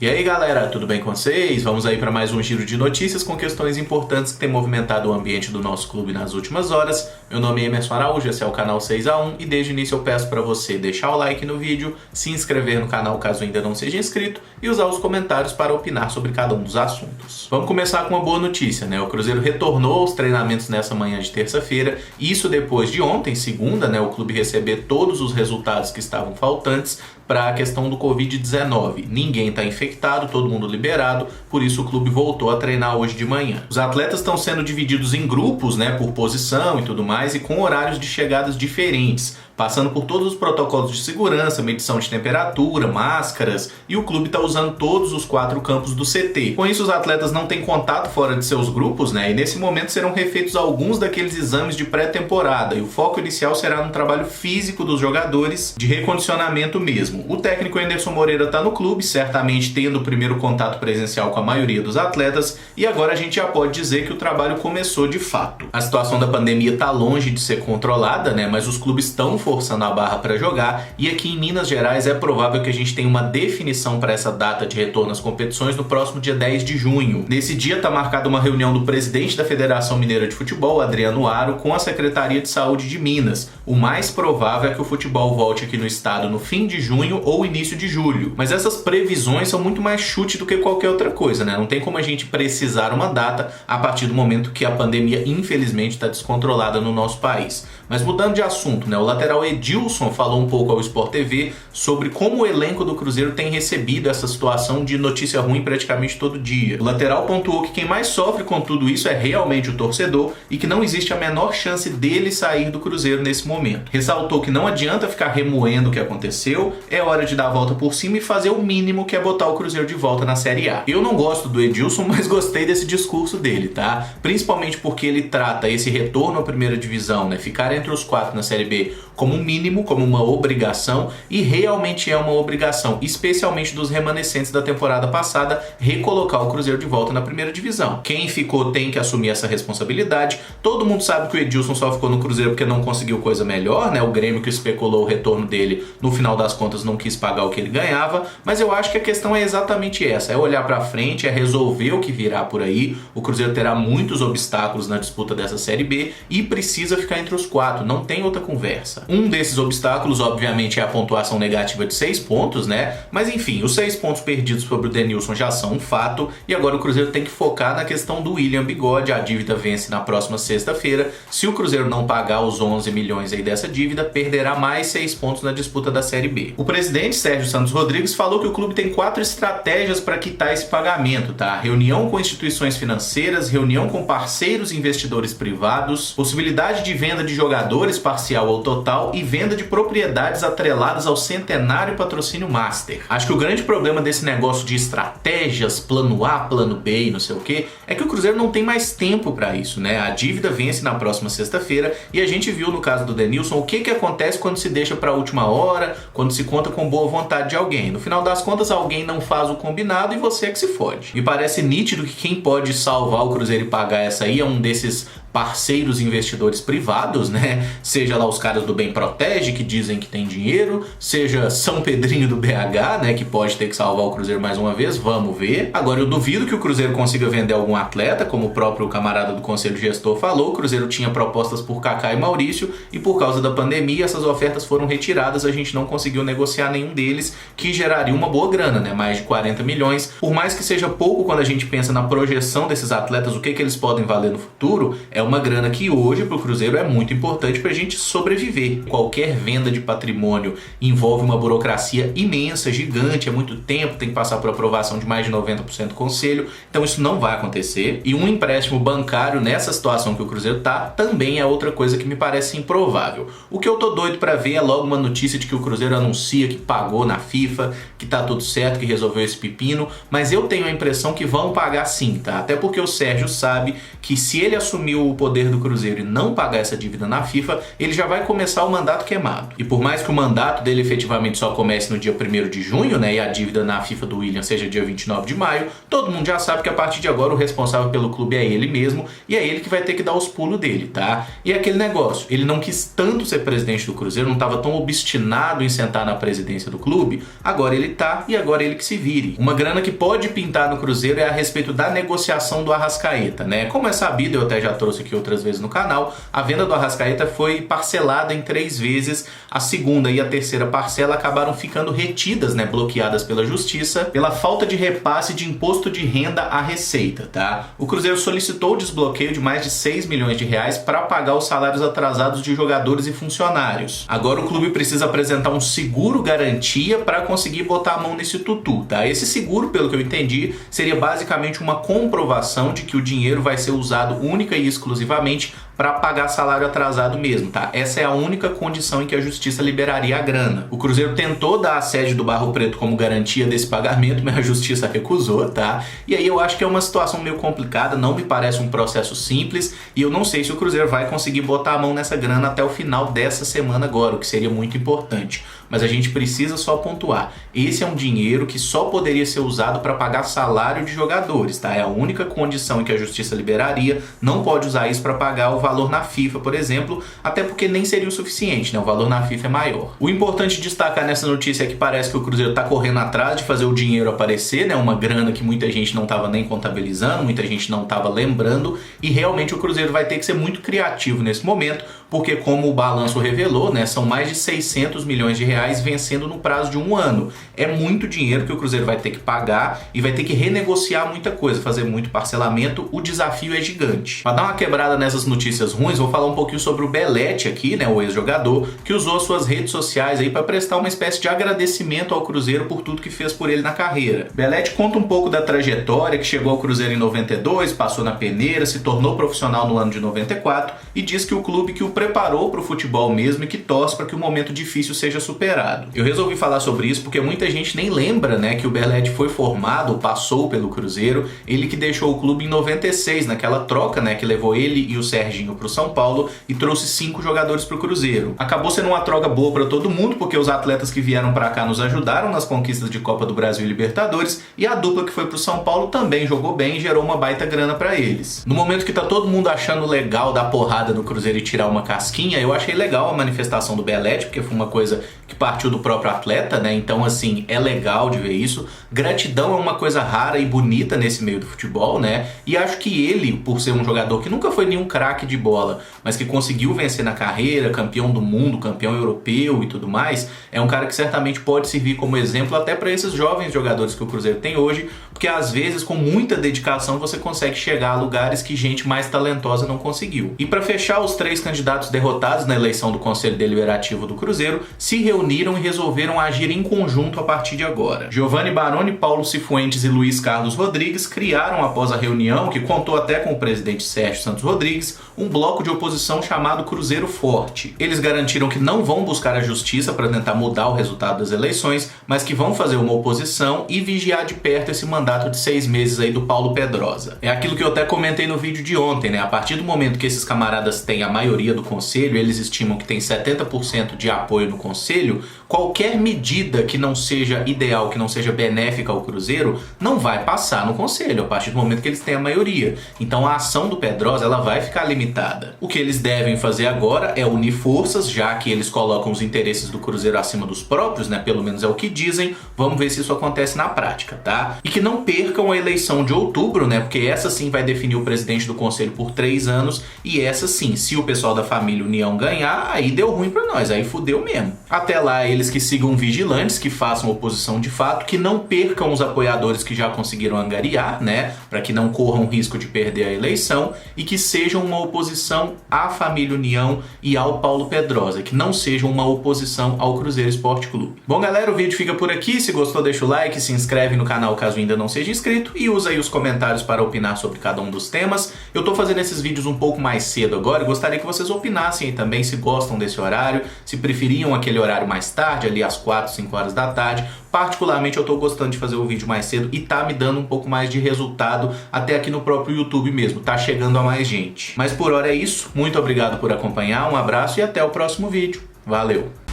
E aí galera, tudo bem com vocês? Vamos aí para mais um giro de notícias com questões importantes que têm movimentado o ambiente do nosso clube nas últimas horas. Meu nome é Emerson Araújo, esse é o canal 6x1 e desde o início eu peço para você deixar o like no vídeo, se inscrever no canal caso ainda não seja inscrito e usar os comentários para opinar sobre cada um dos assuntos. Vamos começar com uma boa notícia, né? O Cruzeiro retornou aos treinamentos nessa manhã de terça-feira, isso depois de ontem, segunda, né, o clube receber todos os resultados que estavam faltantes para a questão do Covid-19. Ninguém está infectado, todo mundo liberado, por isso o clube voltou a treinar hoje de manhã. Os atletas estão sendo divididos em grupos, né, por posição e tudo mais, e com horários de chegadas diferentes, passando por todos os protocolos de segurança, medição de temperatura, máscaras, e o clube está usando todos os 4 campos do CT. Com isso, os atletas não têm contato fora de seus grupos, né, e nesse momento serão refeitos alguns daqueles exames de pré-temporada, e o foco inicial será no trabalho físico dos jogadores, de recondicionamento mesmo. O técnico Anderson Moreira está no clube, certamente tendo o primeiro contato presencial com a maioria dos atletas, e agora a gente já pode dizer que o trabalho começou de fato. A situação da pandemia está longe de ser controlada, né, mas os clubes estão forçando a barra para jogar, e aqui em Minas Gerais é provável que a gente tenha uma definição para essa data de retorno às competições no próximo dia 10 de junho. Nesse dia está marcada uma reunião do presidente da Federação Mineira de Futebol, Adriano Aro, com a Secretaria de Saúde de Minas. O mais provável é que o futebol volte aqui no estado no fim de junho ou início de julho. Mas essas previsões são muito mais chute do que qualquer outra coisa, né? Não tem como a gente precisar uma data a partir do momento que a pandemia infelizmente está descontrolada no nosso país. Mas mudando de assunto, né? O lateral Edilson falou um pouco ao Sport TV sobre como o elenco do Cruzeiro tem recebido essa situação de notícia ruim praticamente todo dia. O lateral pontuou que quem mais sofre com tudo isso é realmente o torcedor e que não existe a menor chance dele sair do Cruzeiro nesse momento. Ressaltou que não adianta ficar remoendo o que aconteceu, é hora de dar a volta por cima e fazer o mínimo, que é botar o Cruzeiro de volta na Série A. Eu não gosto do Edilson, mas gostei desse discurso dele, tá? Principalmente porque ele trata esse retorno à primeira divisão, né, ficar entre os 4 na Série B, como um mínimo, como uma obrigação, e realmente é uma obrigação, especialmente dos remanescentes da temporada passada, recolocar o Cruzeiro de volta na primeira divisão. Quem ficou tem que assumir essa responsabilidade. Todo mundo sabe que o Edilson só ficou no Cruzeiro porque não conseguiu coisa melhor, né? O Grêmio, que especulou o retorno dele, no final das contas não quis pagar o que ele ganhava, mas eu acho que a questão é exatamente essa, é olhar pra frente, é resolver o que virá por aí. O Cruzeiro terá muitos obstáculos na disputa dessa Série B e precisa ficar entre os 4, não tem outra conversa. Um desses obstáculos, obviamente, é a pontuação negativa de 6 pontos, né? Mas enfim, os 6 pontos perdidos sobre o Denilson já são um fato, e agora o Cruzeiro tem que focar na questão do William Bigode. A dívida vence na próxima sexta-feira. Se o Cruzeiro não pagar os 11 milhões aí dessa dívida, perderá mais 6 pontos na disputa da Série B. O presidente Sérgio Santos Rodrigues falou que o clube tem 4 estratégias para quitar esse pagamento, tá? Reunião com instituições financeiras, reunião com parceiros e investidores privados, possibilidade de venda de jogadores parcial ou total e venda de propriedades atreladas ao centenário patrocínio Master. Acho que o grande problema desse negócio de estratégias, plano A, plano B e não sei o que, é que o Cruzeiro não tem mais tempo para isso, né? A dívida vence na próxima sexta-feira e a gente viu no caso do Denilson o que acontece quando se deixa para a última hora, quando se conta com boa vontade de alguém. No final das contas, alguém não faz o combinado e você é que se fode. Me parece nítido que quem pode salvar o Cruzeiro e pagar essa aí é um desses parceiros investidores privados, né? Seja lá os caras do Bem Protege, que dizem que tem dinheiro, seja São Pedrinho do BH, né, que pode ter que salvar o Cruzeiro mais uma vez, vamos ver. Agora, eu duvido que o Cruzeiro consiga vender algum atleta, como o próprio camarada do Conselho Gestor falou. O Cruzeiro tinha propostas por Kaká e Maurício, e por causa da pandemia, essas ofertas foram retiradas, a gente não conseguiu negociar nenhum deles, que geraria uma boa grana, né, mais de 40 milhões. Por mais que seja pouco quando a gente pensa na projeção desses atletas, o que eles podem valer no futuro, é uma grana que hoje para o Cruzeiro é muito importante para a gente sobreviver. Qualquer venda de patrimônio envolve uma burocracia imensa, gigante, é muito tempo, tem que passar por aprovação de mais de 90% do conselho, então isso não vai acontecer. E um empréstimo bancário nessa situação que o Cruzeiro tá também é outra coisa que me parece improvável. O que eu tô doido para ver é logo uma notícia de que o Cruzeiro anuncia que pagou na FIFA, que tá tudo certo, que resolveu esse pepino, mas eu tenho a impressão que vão pagar sim, tá? Até porque o Sérgio sabe que se ele assumiu o poder do Cruzeiro e não pagar essa dívida na FIFA, ele já vai começar o mandato queimado. E por mais que o mandato dele efetivamente só comece no dia 1º de junho, né, e a dívida na FIFA do William seja dia 29 de maio, todo mundo já sabe que a partir de agora o responsável pelo clube é ele mesmo, e é ele que vai ter que dar os pulos dele, tá? E é aquele negócio, ele não quis tanto ser presidente do Cruzeiro, não estava tão obstinado em sentar na presidência do clube, agora ele tá, e agora ele que se vire. Uma grana que pode pintar no Cruzeiro é a respeito da negociação do Arrascaeta, né? Como é sabido, eu até já trouxe aqui outras vezes no canal, a venda do Arrascaeta foi parcelada em 3 vezes, a segunda e a terceira parcela acabaram ficando retidas, né, bloqueadas pela justiça, pela falta de repasse de imposto de renda à Receita, tá? O Cruzeiro solicitou o desbloqueio de mais de 6 milhões de reais para pagar os salários atrasados de jogadores e funcionários. Agora o clube precisa apresentar um seguro garantia para conseguir botar a mão nesse tutu, tá? Esse seguro, pelo que eu entendi, seria basicamente uma comprovação de que o dinheiro vai ser usado única e exclusivamente para pagar salário atrasado mesmo, tá? Essa é a única condição em que a justiça liberaria a grana. O Cruzeiro tentou dar a sede do Barro Preto como garantia desse pagamento, mas a justiça recusou, tá? E aí eu acho que é uma situação meio complicada, não me parece um processo simples, e eu não sei se o Cruzeiro vai conseguir botar a mão nessa grana até o final dessa semana agora, o que seria muito importante. Mas a gente precisa só pontuar, esse é um dinheiro que só poderia ser usado para pagar salário de jogadores, tá? É a única condição em que a justiça liberaria, não pode usar isso para pagar o valor na FIFA, por exemplo, até porque nem seria o suficiente, né? O valor na FIFA é maior. O importante destacar nessa notícia é que parece que o Cruzeiro tá correndo atrás de fazer o dinheiro aparecer, né? Uma grana que muita gente não tava nem contabilizando, muita gente não tava lembrando, e realmente o Cruzeiro vai ter que ser muito criativo nesse momento, porque como o balanço revelou, né, são mais de 600 milhões de reais vencendo no prazo de 1 ano. É muito dinheiro que o Cruzeiro vai ter que pagar e vai ter que renegociar muita coisa, fazer muito parcelamento, o desafio é gigante. Para dar uma quebrada nessas notícias ruins, vou falar um pouquinho sobre o Belletti aqui, né, o ex-jogador, que usou suas redes sociais aí para prestar uma espécie de agradecimento ao Cruzeiro por tudo que fez por ele na carreira. Belletti conta um pouco da trajetória, que chegou ao Cruzeiro em 92, passou na peneira, se tornou profissional no ano de 94 e diz que o clube que o preparou para o futebol mesmo e que torce para que o momento difícil seja superado. Eu resolvi falar sobre isso porque muita gente nem lembra, né, que o Belletti foi formado, passou pelo Cruzeiro, ele que deixou o clube em 96, naquela troca, né, que levou ele e o Serginho para o São Paulo e trouxe 5 jogadores para o Cruzeiro. Acabou sendo uma troca boa para todo mundo, porque os atletas que vieram para cá nos ajudaram nas conquistas de Copa do Brasil e Libertadores, e a dupla que foi para o São Paulo também jogou bem e gerou uma baita grana para eles. No momento que tá todo mundo achando legal dar porrada no Cruzeiro e tirar uma casquinha, eu achei legal a manifestação do Belletti, porque foi uma coisa que partiu do próprio atleta, né? Então, assim, é legal de ver isso. Gratidão é uma coisa rara e bonita nesse meio do futebol, né? E acho que ele, por ser um jogador que nunca foi nenhum craque de bola, mas que conseguiu vencer na carreira, campeão do mundo, campeão europeu e tudo mais, é um cara que certamente pode servir como exemplo até para esses jovens jogadores que o Cruzeiro tem hoje, porque às vezes com muita dedicação você consegue chegar a lugares que gente mais talentosa não conseguiu. E para fechar, os 3 candidatos derrotados na eleição do Conselho Deliberativo do Cruzeiro se reuniram e resolveram agir em conjunto a partir de agora. Giovanni Baroni, Paulo Cifuentes e Luiz Carlos Rodrigues criaram, após a reunião, que contou até com o presidente Sérgio Santos Rodrigues, um bloco de oposição chamado Cruzeiro Forte. Eles garantiram que não vão buscar a justiça para tentar mudar o resultado das eleições, mas que vão fazer uma oposição e vigiar de perto esse mandato de 6 meses aí do Paulo Pedrosa. É aquilo que eu até comentei no vídeo de ontem, né? A partir do momento que esses camaradas têm a maioria do conselho, eles estimam que tem 70% de apoio no conselho, qualquer medida que não seja ideal, que não seja benéfica ao Cruzeiro, não vai passar no conselho, a partir do momento que eles têm a maioria. Então a ação do Pedrosa, ela vai ficar limitada. O que eles devem fazer agora é unir forças, já que eles colocam os interesses do Cruzeiro acima dos próprios, né? Pelo menos é o que dizem. Vamos ver se isso acontece na prática, tá? E que não percam a eleição de outubro, né? Porque essa sim vai definir o presidente do conselho por 3 anos, e essa sim, se o pessoal da família União ganhar, aí deu ruim pra nós, aí fudeu mesmo. Até lá, eles que sigam vigilantes, que façam oposição de fato, que não percam os apoiadores que já conseguiram angariar, né? Para que não corram risco de perder a eleição, e que sejam uma oposição à família União e ao Paulo Pedrosa, que não sejam uma oposição ao Cruzeiro Esporte Clube. Bom, galera, o vídeo fica por aqui. Se gostou, deixa o like, se inscreve no canal caso ainda não seja inscrito e usa aí os comentários para opinar sobre cada um dos temas. Eu tô fazendo esses vídeos um pouco mais cedo agora e gostaria que vocês opinassem aí também se gostam desse horário, se preferiam aquele horário mais tarde, ali às 4, 5 horas da tarde. Particularmente eu tô gostando de fazer o vídeo mais cedo e tá me dando um pouco mais de resultado até aqui no próprio YouTube mesmo, tá chegando a mais gente. Mas por hora é isso, muito obrigado por acompanhar, um abraço e até o próximo vídeo. Valeu!